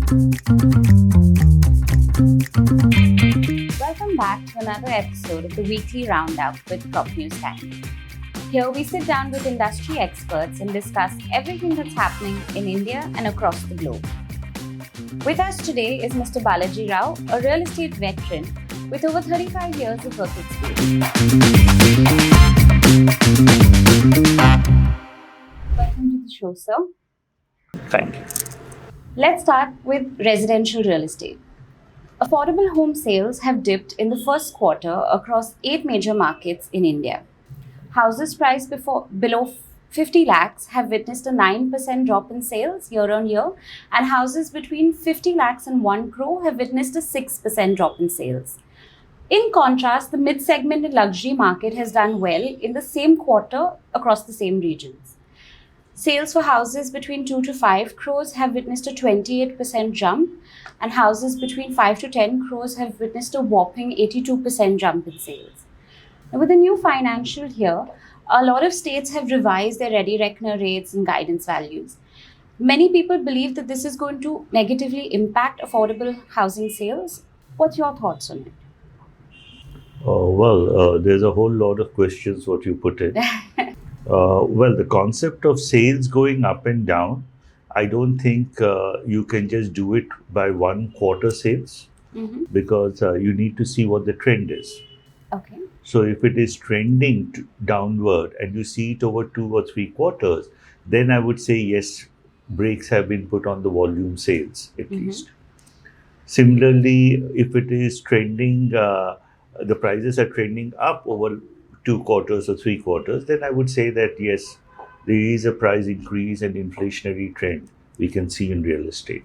Welcome back to another episode of the weekly roundup with Crop News Time. Here we sit down with industry experts and discuss everything that's happening in India and across the globe. With us today is Mr. Balaji Rao, a real estate veteran with over 35 years of work experience. Welcome to the show, sir. Thank you. Let's start with residential real estate. Affordable home sales have dipped in the first quarter across 8 major markets in India. Houses priced below 50 lakhs have witnessed a 9% drop in sales year on year, and houses between 50 lakhs and 1 crore have witnessed a 6% drop in sales. In contrast, the mid-segment and luxury market has done well in the same quarter across the same regions. Sales for houses between 2 to 5 crores have witnessed a 28% jump, and houses between 5 to 10 crores have witnessed a whopping 82% jump in sales. Now, with the new financial year, a lot of states have revised their ready reckoner rates and guidance values. Many people believe that this is going to negatively impact affordable housing sales. What's your thoughts on it? There's a whole lot of questions what you put in. The concept of sales going up and down, I don't think you can just do it by one quarter sales because you need to see what the trend is. Okay. So if it is trending downward and you see it over 2 or 3 quarters, then I would say yes, brakes have been put on the volume sales at least. Similarly, if it is trending, the prices are trending up over 2 quarters or 3 quarters, then I would say that yes, there is a price increase and inflationary trend we can see in real estate.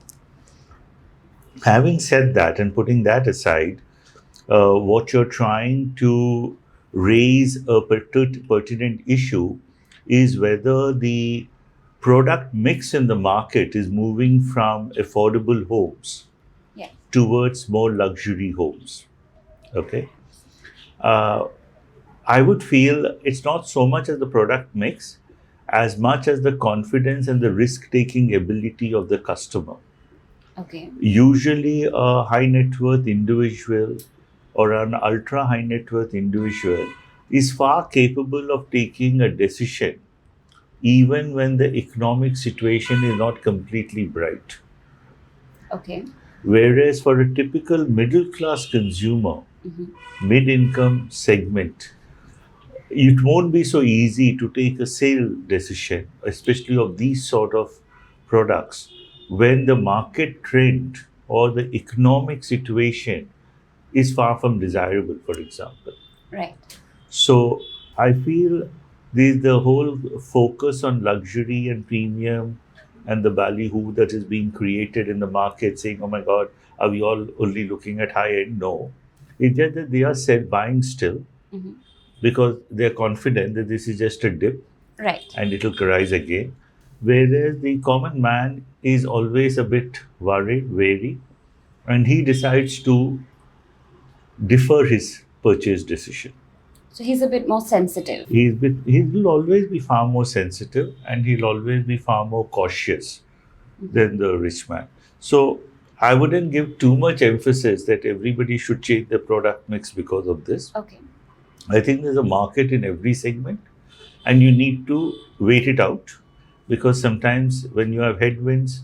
Having said that and putting that aside, what you're trying to raise a pertinent issue is whether the product mix in the market is moving from affordable homes towards more luxury homes. Okay. I would feel it's not so much as the product mix as much as the confidence and the risk-taking ability of the customer. Okay. Usually a high net worth individual or an ultra high net worth individual is far capable of taking a decision even when the economic situation is not completely bright. Okay. Whereas for a typical middle class consumer, mid-income segment, it won't be so easy to take a sale decision, especially of these sort of products, when the market trend or the economic situation is far from desirable, for example. Right. So I feel the whole focus on luxury and premium and the ballyhoo that is being created in the market, saying, oh my God, are we all only looking at high end? No. It's just that they are buying still because they're confident that this is just a dip and it'll rise again. Whereas the common man is always a bit worried, wary, and he decides to defer his purchase decision. So he's a bit more sensitive. He will always be far more sensitive and he'll always be far more cautious than the rich man. So I wouldn't give too much emphasis that everybody should change their product mix because of this. Okay. I think there's a market in every segment and you need to wait it out because sometimes when you have headwinds,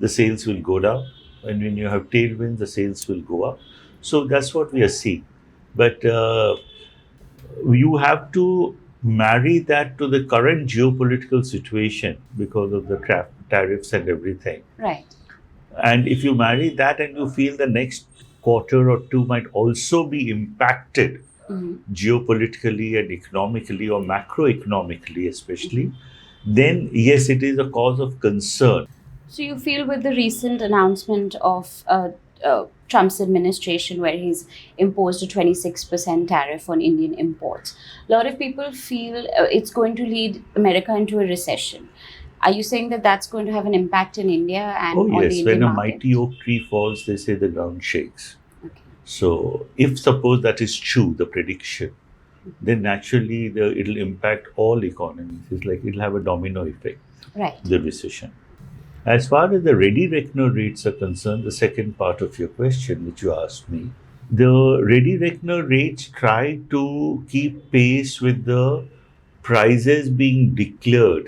the sales will go down. And when you have tailwinds, the sales will go up. So that's what we are seeing. But you have to marry that to the current geopolitical situation because of the tariffs and everything. Right. And if you marry that and you feel the next quarter or two might also be impacted geopolitically and economically or macroeconomically especially, then yes, it is a cause of concern. So you feel with the recent announcement of Trump's administration where he's imposed a 26% tariff on Indian imports, a lot of people feel it's going to lead America into a recession. Are you saying that that's going to have an impact in India and on the Indian when a market? mighty oak tree falls, they say the ground shakes. Okay. So if suppose that is true, the prediction, then naturally it'll impact all economies. It's like it'll have a domino effect, Right. the recession. As far as the ready reckoner rates are concerned, the second part of your question, which you asked me, the ready reckoner rates try to keep pace with the prices being declared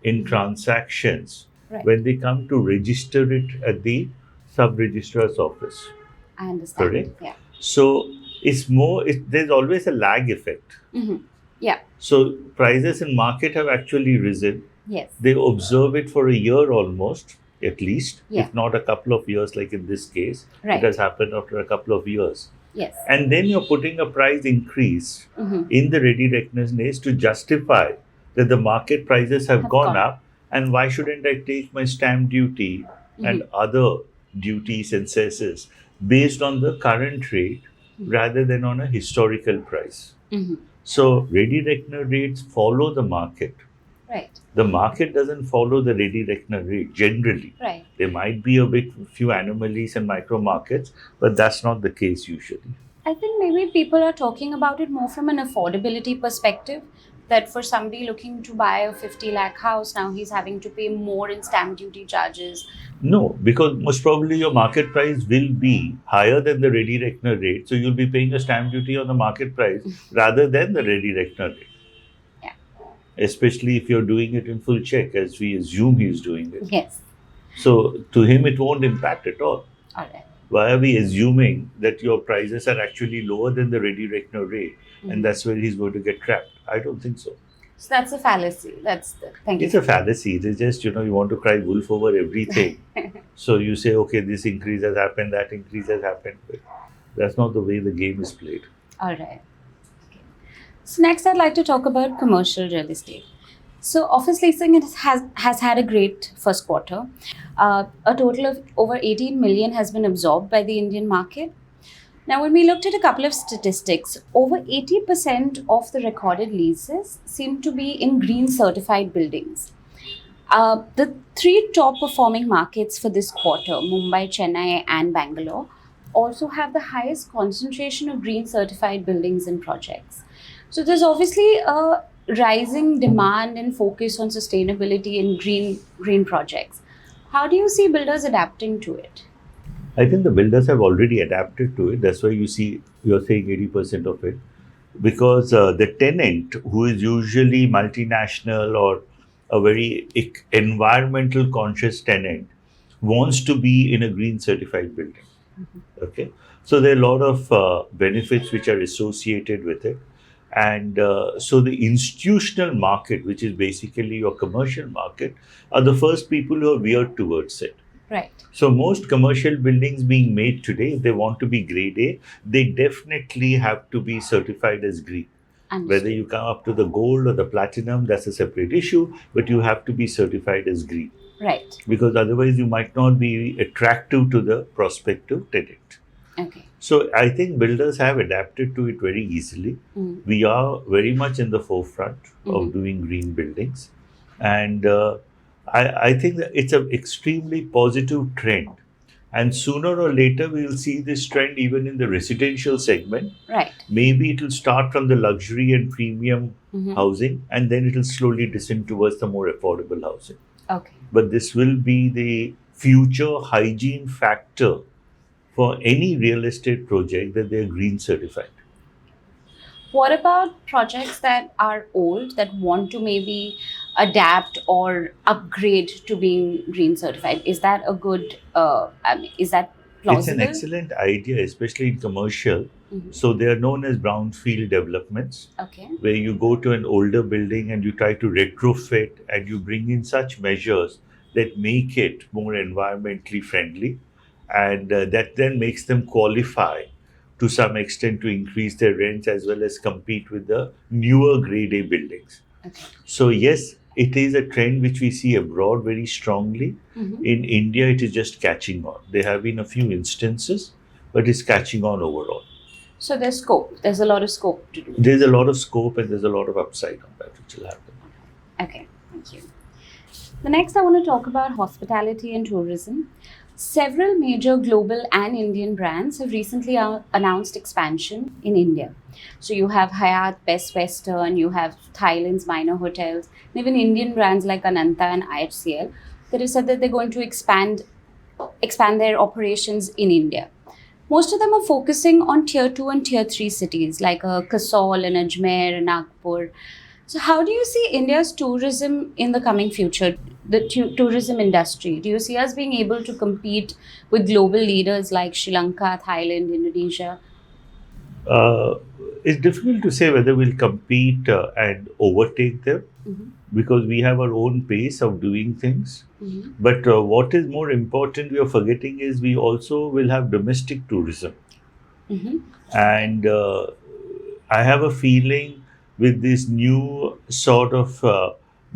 in transactions Right. when they come to register it at the sub registrar's office. I understand. Correct? Yeah. So it's more, there's always a lag effect. Mm-hmm. Yeah. So prices in market have actually risen. Yes. They observe it for a year almost, at least, Yeah. if not a couple of years, like in this case. Right. It has happened after a couple of years. Yes. And then you're putting a price increase Mm-hmm. in the ready reckoner's to justify that the market prices have gone up, and why shouldn't I take my stamp duty and other duties and cesses based on the current rate rather than on a historical price. Mm-hmm. So ready reckoner rates follow the market. Right. The market doesn't follow the ready reckoner rate generally. Right. There might be a few anomalies and micro markets, but that's not the case usually. I think maybe people are talking about it more from an affordability perspective. That for somebody looking to buy a 50 lakh house, now he's having to pay more in stamp duty charges. No, because most probably your market price will be higher than the ready reckoner rate. So you'll be paying a stamp duty on the market price rather than the ready reckoner rate. Yeah. Especially if you're doing it in full check, as we assume he's doing it. Yes. So to him, it won't impact at all. All right. Why are we assuming that your prices are actually lower than the ready reckoner rate, and that's where he's going to get trapped? I don't think so. So that's a fallacy. Thank you. It's a fallacy. It is just, you want to cry wolf over everything. So you say, okay, this increase has happened, that increase has happened. But that's not the way the game is played. All right. Okay. So next, I'd like to talk about commercial real estate. So office leasing has had a great first quarter. A total of over 18 million has been absorbed by the Indian market. Now, when we looked at a couple of statistics, over 80% of the recorded leases seem to be in green certified buildings. The three top performing markets for this quarter, Mumbai, Chennai, and Bangalore, also have the highest concentration of green certified buildings and projects. So there's obviously a rising demand and focus on sustainability in green projects. How do you see builders adapting to it? I think the builders have already adapted to it. That's why you're saying 80% of it. Because the tenant, who is usually multinational or a very environmental conscious tenant, wants to be in a green certified building. Okay. So there are a lot of benefits which are associated with it. And so the institutional market, which is basically your commercial market, are the first people who are veered towards it. Right. So most commercial buildings being made today, if they want to be grade A, they definitely have to be certified as green. Understood. Whether you come up to the gold or the platinum, that's a separate issue, but you have to be certified as green. Right. Because otherwise you might not be attractive to the prospective tenant. Okay. So I think builders have adapted to it very easily. We are very much in the forefront of doing green buildings. And I think that it's an extremely positive trend. And sooner or later, we will see this trend even in the residential segment. Right. Maybe it will start from the luxury and premium housing, and then it will slowly descend towards the more affordable housing. Okay. But this will be the future hygiene factor for any real estate project that they're green certified. What about projects that are old that want to maybe adapt or upgrade to being green certified? Is that a good, is that plausible? It's an excellent idea, especially in commercial. So they are known as brownfield developments, Okay. where you go to an older building and you try to retrofit and you bring in such measures that make it more environmentally friendly. And that then makes them qualify to some extent to increase their rents as well as compete with the newer grade A buildings. Okay. So yes, it is a trend which we see abroad very strongly. In India, it is just catching on. There have been a few instances, but it's catching on overall. So there's scope. There's a lot of scope to do. There's a lot of scope and there's a lot of upside on that which will happen. Okay, thank you. The next, I want to talk about hospitality and tourism. Several major global and Indian brands have recently announced expansion in India. So you have Hyatt, Best Western, you have Thailand's Minor Hotels, and even Indian brands like Ananta and IHCL that have said that they're going to expand their operations in India. Most of them are focusing on tier 2 and tier 3 cities like Kasol and Ajmer and Nagpur. So, how do you see India's tourism in the coming future, the tourism industry? Do you see us being able to compete with global leaders like Sri Lanka, Thailand, Indonesia? Uh, it's difficult to say whether we'll compete and overtake them Mhm. because we have our own pace of doing things. Mhm. But what is more important, we are forgetting, is we also will have domestic tourism. Mhm. And I have a feeling with this new sort of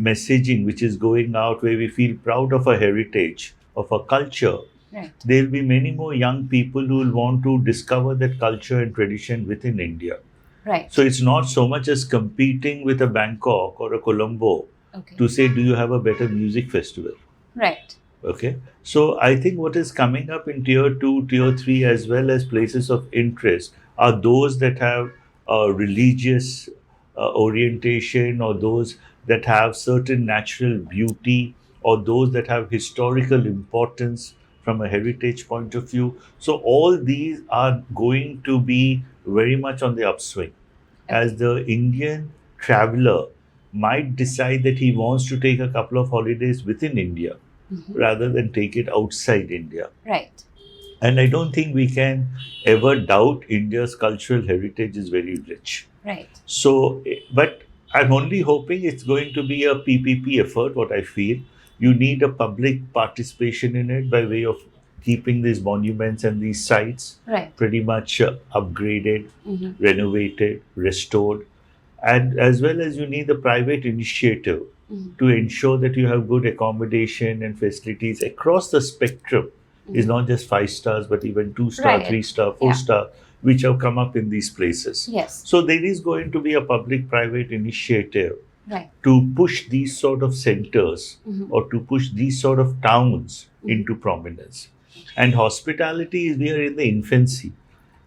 messaging which is going out where we feel proud of our heritage, of our culture, Right. there will be many more young people who will want to discover that culture and tradition within India. Right. So it's not so much as competing with a Bangkok or a Colombo Okay. to say, do you have a better music festival? Right. Okay. So I think what is coming up in tier 2, tier 3, as well as places of interest are those that have religious orientation, or those that have certain natural beauty, or those that have historical importance from a heritage point of view. So all these are going to be very much on the upswing as the Indian traveler might decide that he wants to take a couple of holidays within India Mhm. rather than take it outside India. Right. And I don't think we can ever doubt India's cultural heritage is very rich. Right. So, but I'm only hoping it's going to be a PPP effort, what I feel. You need a public participation in it by way of keeping these monuments and these sites Right. pretty much upgraded, Mhm. renovated, restored, and as well as you need the private initiative Mhm. to ensure that you have good accommodation and facilities across the spectrum. Is Mhm. not just 5 stars, but even 2 star, Right. 3 star, 4 star, which have come up in these places. Yes. So there is going to be a public-private initiative Right. to push these sort of centers Mhm. or to push these sort of towns Mhm. into prominence. And hospitality, we are in the infancy.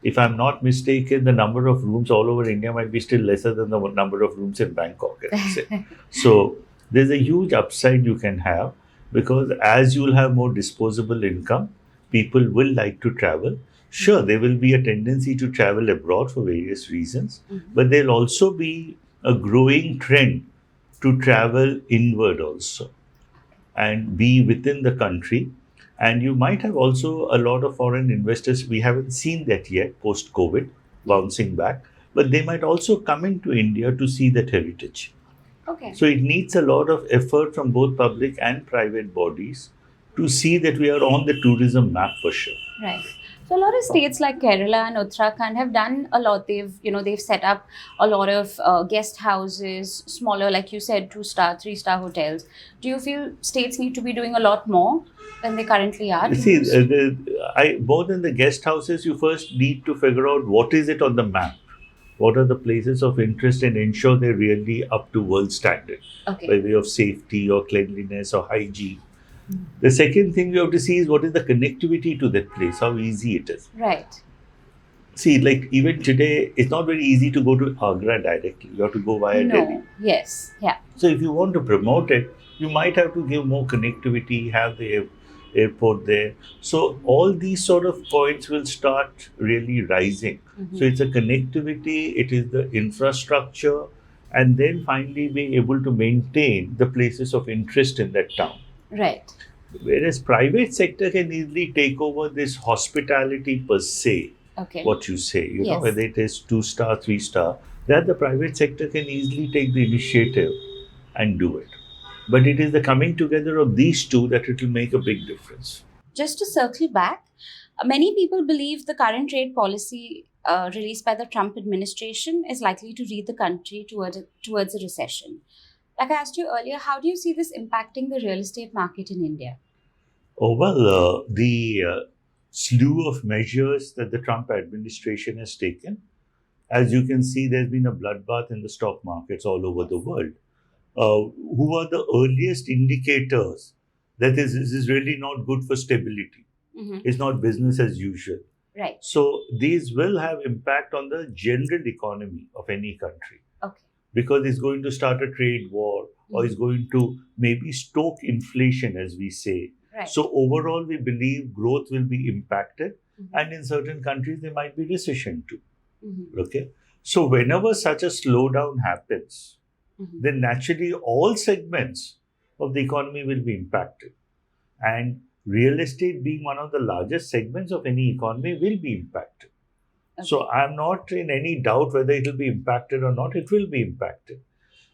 If I'm not mistaken, the number of rooms all over India might be still lesser than the number of rooms in Bangkok, I would say. So there's a huge upside you can have because as you'll have more disposable income, people will like to travel. Sure, there will be a tendency to travel abroad for various reasons, Mhm. but there'll also be a growing trend to travel inward also and be within the country. And you might have also a lot of foreign investors. We haven't seen that yet post COVID bouncing back, but they might also come into India to see that heritage. Okay. So it needs a lot of effort from both public and private bodies to see that we are on the tourism map for sure. Right. So a lot of states like Kerala and Uttarakhand have done a lot. They've set up a lot of guest houses, smaller, like you said, 2 star, 3 star hotels. Do you feel states need to be doing a lot more than they currently are You to see, boost? more than the guest houses, you first need to figure out what is it on the map. What are the places of interest and ensure they're really up to world standard by Okay. way of safety or cleanliness or hygiene. Mm. The second thing you have to see is what is the connectivity to that place, how easy it is. Right. See, like even today, it's not very easy to go to Agra directly. You have to go via Delhi. No. Yes. Yeah. So if you want to promote it, you might have to give more connectivity, have the airport there. So all these sort of points will start really rising. Mhm. So it's a connectivity, it is the infrastructure, and then finally being able to maintain the places of interest in that town. Right. Whereas private sector can easily take over this hospitality per se, Okay. what you say, Yes. whether it is 2 star, 3 star, that the private sector can easily take the initiative and do it. But it is the coming together of these two that it will make a big difference. Just to circle back, many people believe the current trade policy released by the Trump administration is likely to lead the country towards a recession. Like I asked you earlier, how do you see this impacting the real estate market in India? Oh, well, the slew of measures that the Trump administration has taken, as you can see, there's been a bloodbath in the stock markets all over the world. Who are the earliest indicators that this is really not good for stability? Mm-hmm. It's not business as usual. Right. So these will have impact on the general economy of any country. Okay. because it's going to start a trade war or it's going to maybe stoke inflation, as we say. Right. So overall, we believe growth will be impacted, Mhm. and in certain countries there might be recession too. Mhm. Okay, so whenever such a slowdown happens, Mhm. then naturally all segments of the economy will be impacted, and real estate being one of the largest segments of any economy will be impacted. So I'm not in any doubt whether it will be impacted or not. It will be impacted.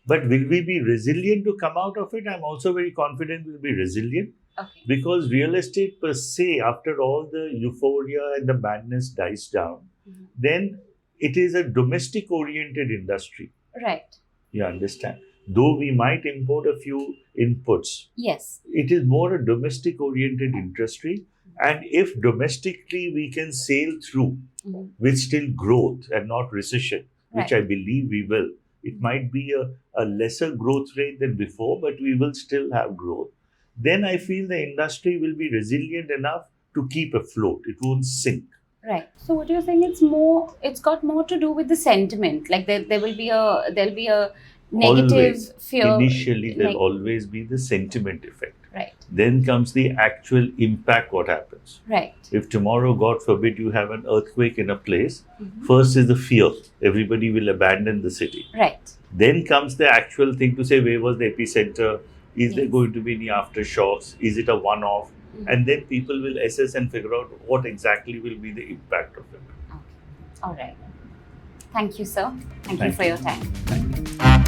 But will we be resilient to come out of it? I'm also very confident we'll be resilient, Okay. because real estate per se, after all the euphoria and the madness dies down, Mhm. then it is a domestic oriented industry. Right. You understand? Though we might import a few inputs, Yes. it is more a domestic oriented industry. And if domestically we can sail through Mhm. with still growth and not recession, which Right. I believe we will, it might be a lesser growth rate than before, but we will still have growth. Then I feel the industry will be resilient enough to keep afloat. It won't sink. Right. So what you're saying, it's got more to do with the sentiment. Like there'll be a negative Always. fear. Initially, there'll neg- always be the sentiment effect. Right. Then comes the actual impact, what happens. Right. If tomorrow, God forbid, you have an earthquake in a place, Mhm. first is the fear. Everybody will abandon the city. Right. Then comes the actual thing to say, where was the epicenter? Is there Yes. going to be any aftershocks? Is it a one off? Mhm. And then people will assess and figure out what exactly will be the impact of it. Okay. All right. Thank you, sir. Thank you Thank for you. your time. Thank you.